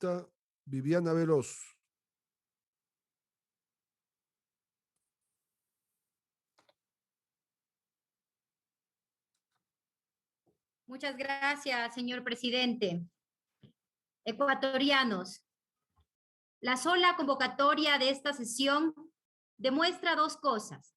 asambleísta Viviana Veloz. Muchas gracias, señor presidente. Ecuatorianos, la sola convocatoria de esta sesión demuestra dos cosas.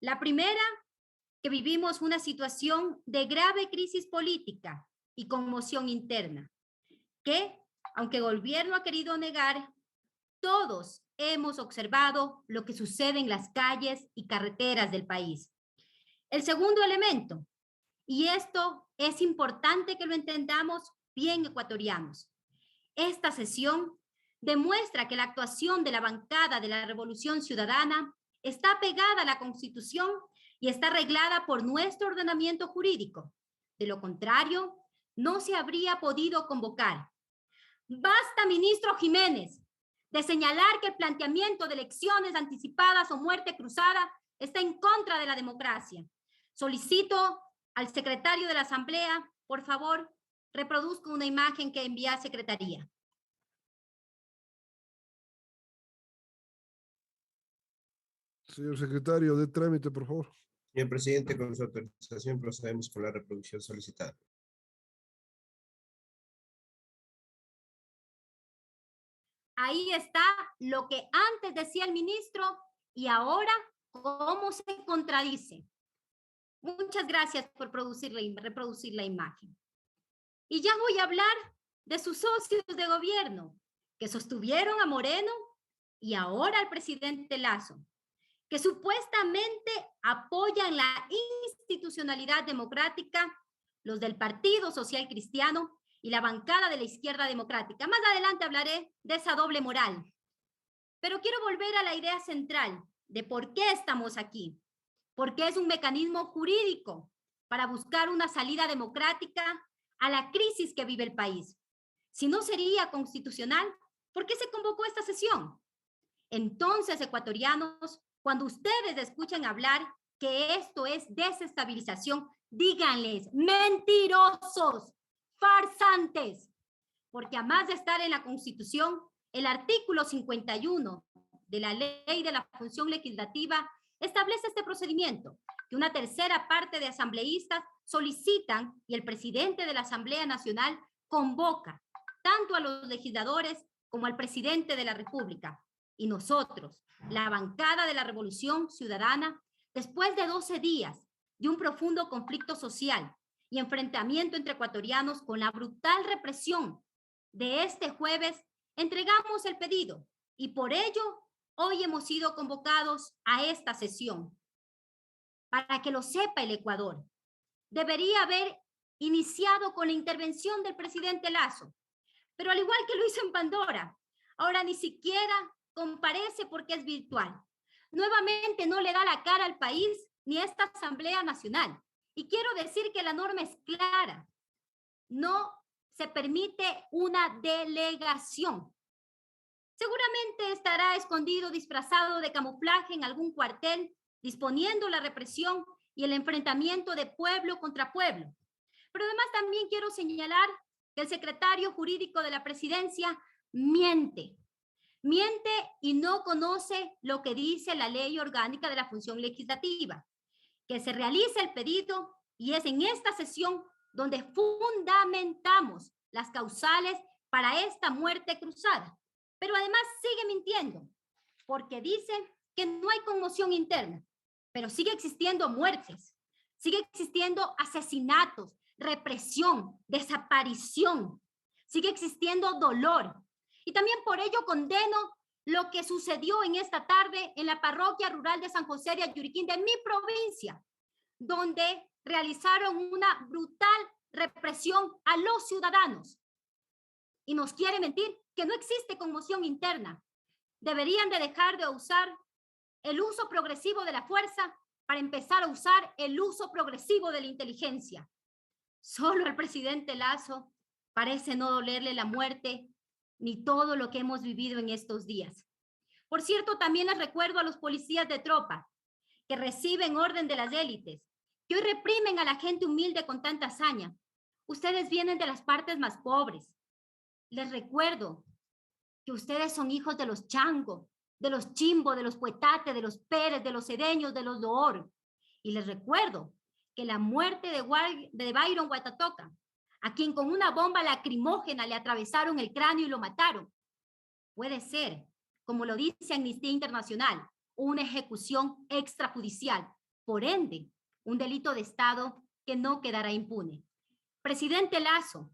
La primera, que vivimos una situación de grave crisis política y conmoción interna, que, aunque el gobierno ha querido negar, todos hemos observado lo que sucede en las calles y carreteras del país. El segundo elemento, y esto es importante que lo entendamos bien, ecuatorianos, esta sesión demuestra que la actuación de la bancada de la Revolución Ciudadana está pegada a la Constitución y está reglada por nuestro ordenamiento jurídico. De lo contrario, no se habría podido convocar. Basta, ministro Jiménez, de señalar que el planteamiento de elecciones anticipadas o muerte cruzada está en contra de la democracia. Solicito al secretario de la Asamblea, por favor, reproduzca una imagen que envía a Secretaría. Señor secretario, de trámite, por favor. Señor presidente, con su autorización procedemos con la reproducción solicitada. Ahí está lo que antes decía el ministro y ahora cómo se contradice. Muchas gracias por reproducir la imagen. Y ya voy a hablar de sus socios de gobierno que sostuvieron a Moreno y ahora al presidente Lasso, que supuestamente apoyan la institucionalidad democrática, los del Partido Social Cristiano y la bancada de la izquierda democrática. Más adelante hablaré de esa doble moral. Pero quiero volver a la idea central de por qué estamos aquí. Porque es un mecanismo jurídico para buscar una salida democrática a la crisis que vive el país. Si no sería constitucional, ¿por qué se convocó esta sesión? Entonces, ecuatorianos, cuando ustedes escuchen hablar que esto es desestabilización, díganles, mentirosos, farsantes, porque además de estar en la Constitución, el artículo 51 de la Ley de la Función Legislativa establece este procedimiento, que una tercera parte de asambleístas solicitan y el presidente de la Asamblea Nacional convoca tanto a los legisladores como al presidente de la República. Y nosotros, la bancada de la Revolución Ciudadana, después de 12 días de un profundo conflicto social y enfrentamiento entre ecuatorianos con la brutal represión de este jueves, entregamos el pedido y por ello hoy hemos sido convocados a esta sesión. Para que lo sepa el Ecuador, debería haber iniciado con la intervención del presidente Lasso, pero al igual que lo hizo en Pandora, ahora ni siquiera comparece porque es virtual. Nuevamente no le da la cara al país ni a esta Asamblea Nacional. Y quiero decir que la norma es clara. No se permite una delegación. Seguramente estará escondido, disfrazado de camuflaje en algún cuartel, disponiendo la represión y el enfrentamiento de pueblo contra pueblo. Pero además también quiero señalar que el secretario jurídico de la presidencia miente. Miente y no conoce lo que dice la ley orgánica de la función legislativa, que se realiza el pedido y es en esta sesión donde fundamentamos las causales para esta muerte cruzada. Pero además sigue mintiendo, porque dice que no hay conmoción interna, pero sigue existiendo muertes, sigue existiendo asesinatos, represión, desaparición, sigue existiendo dolor. Y también por ello condeno lo que sucedió en esta tarde en la parroquia rural de San José de Ayuriquín, de mi provincia, donde realizaron una brutal represión a los ciudadanos. Y nos quiere mentir que no existe conmoción interna. Deberían de dejar de usar el uso progresivo de la fuerza para empezar a usar el uso progresivo de la inteligencia. Solo al presidente Lasso parece no dolerle la muerte ni todo lo que hemos vivido en estos días. Por cierto, también les recuerdo a los policías de tropa que reciben orden de las élites, que hoy reprimen a la gente humilde con tanta hazaña. Ustedes vienen de las partes más pobres. Les recuerdo que ustedes son hijos de los Chango, de los Chimbo, de los Puetate, de los Pérez, de los Cedeños, de los Loor. Y les recuerdo que la muerte de Byron Huatatoca, a quien con una bomba lacrimógena le atravesaron el cráneo y lo mataron, puede ser, como lo dice Amnistía Internacional, una ejecución extrajudicial, por ende, un delito de Estado que no quedará impune. Presidente Lasso,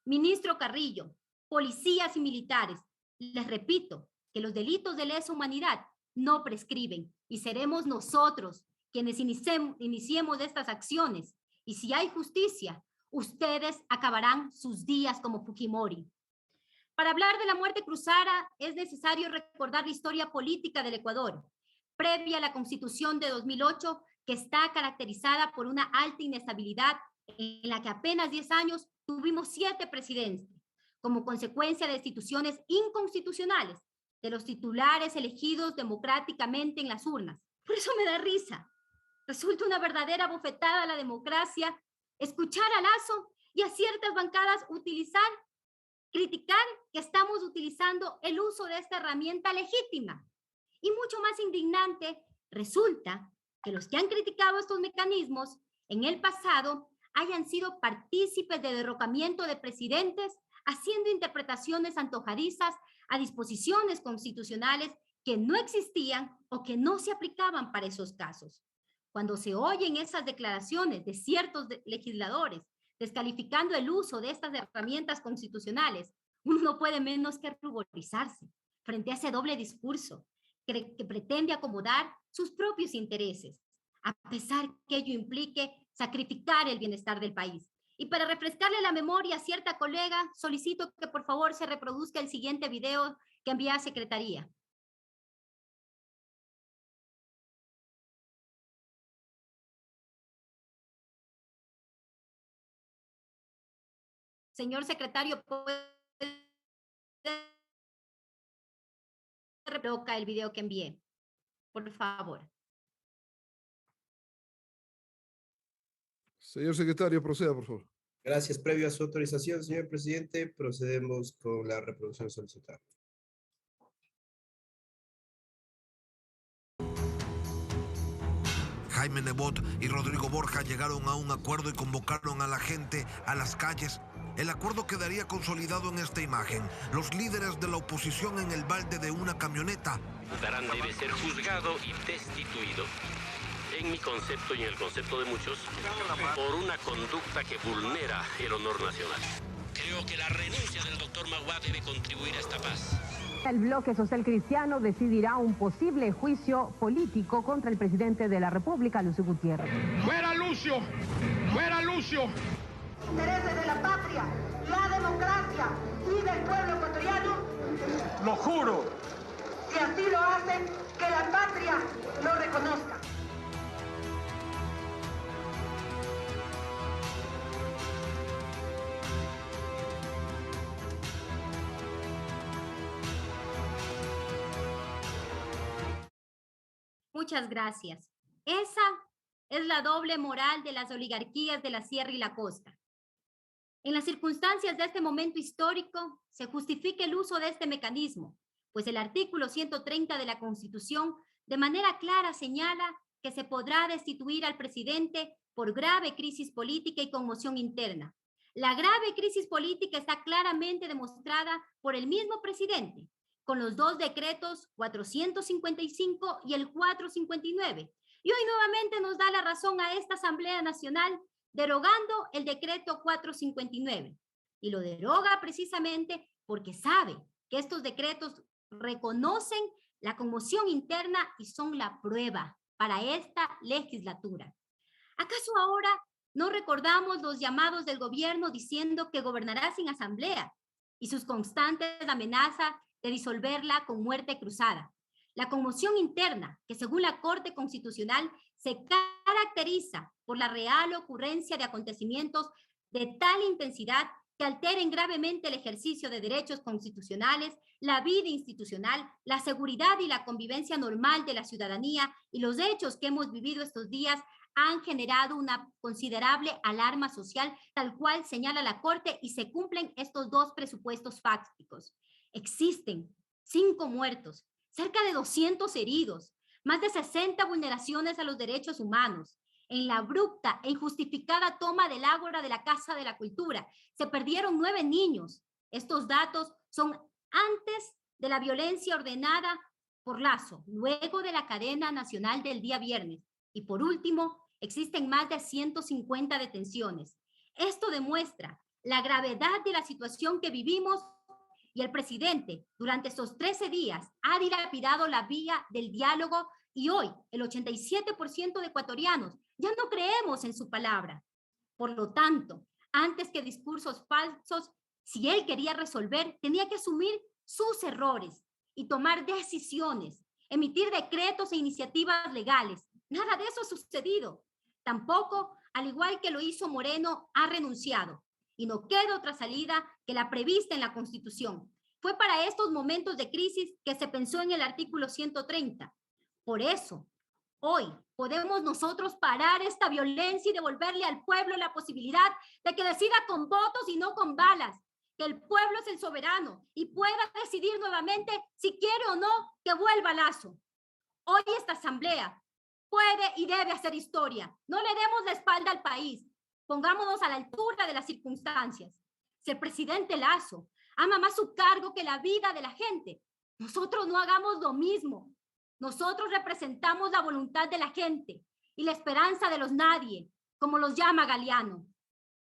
ministro Carrillo, policías y militares, les repito que los delitos de lesa humanidad no prescriben y seremos nosotros quienes iniciemos estas acciones. Y si hay justicia, ustedes acabarán sus días como Fujimori. Para hablar de la muerte cruzada es necesario recordar la historia política del Ecuador, previa a la Constitución de 2008, que está caracterizada por una alta inestabilidad en la que apenas 10 años tuvimos 7 presidentes, como consecuencia de instituciones inconstitucionales, de los titulares elegidos democráticamente en las urnas. Por eso me da risa. Resulta una verdadera bofetada a la democracia escuchar a Lasso y a ciertas bancadas criticar que estamos utilizando el uso de esta herramienta legítima. Y mucho más indignante, resulta que los que han criticado estos mecanismos en el pasado hayan sido partícipes de derrocamiento de presidentes, haciendo interpretaciones antojadizas a disposiciones constitucionales que no existían o que no se aplicaban para esos casos. Cuando se oyen esas declaraciones de ciertos legisladores descalificando el uso de estas herramientas constitucionales, uno no puede menos que ruborizarse frente a ese doble discurso que pretende acomodar sus propios intereses, a pesar que ello implique sacrificar el bienestar del país. Y para refrescarle la memoria a cierta colega, solicito que por favor se reproduzca el siguiente video que envía a Secretaría. Señor secretario, ¿puede reproducir el video que envié? Por favor. Señor secretario, proceda, por favor. Gracias. Previo a su autorización, señor presidente, procedemos con la reproducción solicitada. Jaime Nebot y Rodrigo Borja llegaron a un acuerdo y convocaron a la gente a las calles. El acuerdo quedaría consolidado en esta imagen. Los líderes de la oposición en el balde de una camioneta. Darán debe ser juzgado y destituido, en mi concepto y en el concepto de muchos, por una conducta que vulnera el honor nacional. Creo que la renuncia del doctor Magua debe contribuir a esta paz. El bloque social cristiano decidirá un posible juicio político contra el presidente de la República, Lucio Gutiérrez. ¡Fuera Lucio! ¡Fuera Lucio! Intereses de la patria, la democracia y del pueblo ecuatoriano. ¡Lo juro! Si así lo hacen, que la patria lo reconozca. Muchas gracias. Esa es la doble moral de las oligarquías de la Sierra y la Costa. En las circunstancias de este momento histórico, se justifica el uso de este mecanismo, pues el artículo 130 de la Constitución de manera clara señala que se podrá destituir al presidente por grave crisis política y conmoción interna. La grave crisis política está claramente demostrada por el mismo presidente, con los 2 decretos 455 y el 459. Y hoy nuevamente nos da la razón a esta Asamblea Nacional derogando el decreto 459. Y lo deroga precisamente porque sabe que estos decretos reconocen la conmoción interna y son la prueba para esta legislatura. ¿Acaso ahora no recordamos los llamados del gobierno diciendo que gobernará sin asamblea y sus constantes amenazas de disolverla con muerte cruzada? La conmoción interna, que según la Corte Constitucional se caracteriza por la real ocurrencia de acontecimientos de tal intensidad que alteren gravemente el ejercicio de derechos constitucionales, la vida institucional, la seguridad y la convivencia normal de la ciudadanía y los hechos que hemos vivido estos días han generado una considerable alarma social, tal cual señala la Corte, y se cumplen estos dos presupuestos fácticos. Existen 5 muertos, cerca de 200 heridos, más de 60 vulneraciones a los derechos humanos. En la abrupta e injustificada toma del ágora de la Casa de la Cultura, se perdieron 9 niños. Estos datos son antes de la violencia ordenada por Lazo, luego de la cadena nacional del día viernes. Y por último, existen más de 150 detenciones. Esto demuestra la gravedad de la situación que vivimos, y el presidente durante estos 13 días ha dilapidado la vía del diálogo, y hoy el 87% de ecuatorianos ya no creemos en su palabra. Por lo tanto, antes que discursos falsos, si él quería resolver, tenía que asumir sus errores y tomar decisiones, emitir decretos e iniciativas legales. Nada de eso ha sucedido. Tampoco, al igual que lo hizo Moreno, ha renunciado. Y no queda otra salida que la prevista en la Constitución. Fue para estos momentos de crisis que se pensó en el artículo 130. Por eso, hoy podemos nosotros parar esta violencia y devolverle al pueblo la posibilidad de que decida con votos y no con balas. Que el pueblo es el soberano y pueda decidir nuevamente si quiere o no que vuelva Lazo. Hoy esta asamblea puede y debe hacer historia. No le demos la espalda al país. Pongámonos a la altura de las circunstancias. Si el presidente Lazo ama más su cargo que la vida de la gente, nosotros no hagamos lo mismo. Nosotros representamos la voluntad de la gente y la esperanza de los nadie, como los llama Galeano.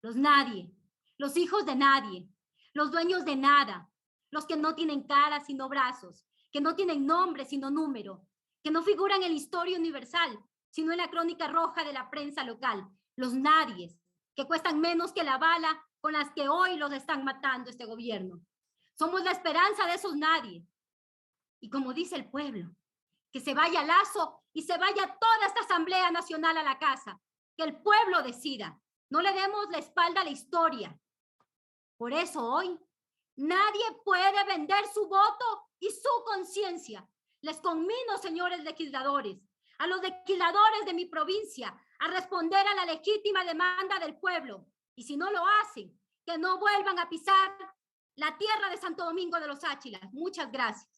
Los nadie, los hijos de nadie, los dueños de nada, los que no tienen cara sino brazos, que no tienen nombre sino número, que no figuran en la historia universal, sino en la crónica roja de la prensa local. Los nadies, que cuestan menos que la bala con las que hoy los están matando este gobierno. Somos la esperanza de esos nadie. Y como dice el pueblo, que se vaya Lazo y se vaya toda esta Asamblea Nacional a la casa. Que el pueblo decida. No le demos la espalda a la historia. Por eso hoy nadie puede vender su voto y su conciencia. Les conmino, señores legisladores, a los legisladores de mi provincia, a responder a la legítima demanda del pueblo. Y si no lo hacen, que no vuelvan a pisar la tierra de Santo Domingo de los Áchilas. Muchas gracias.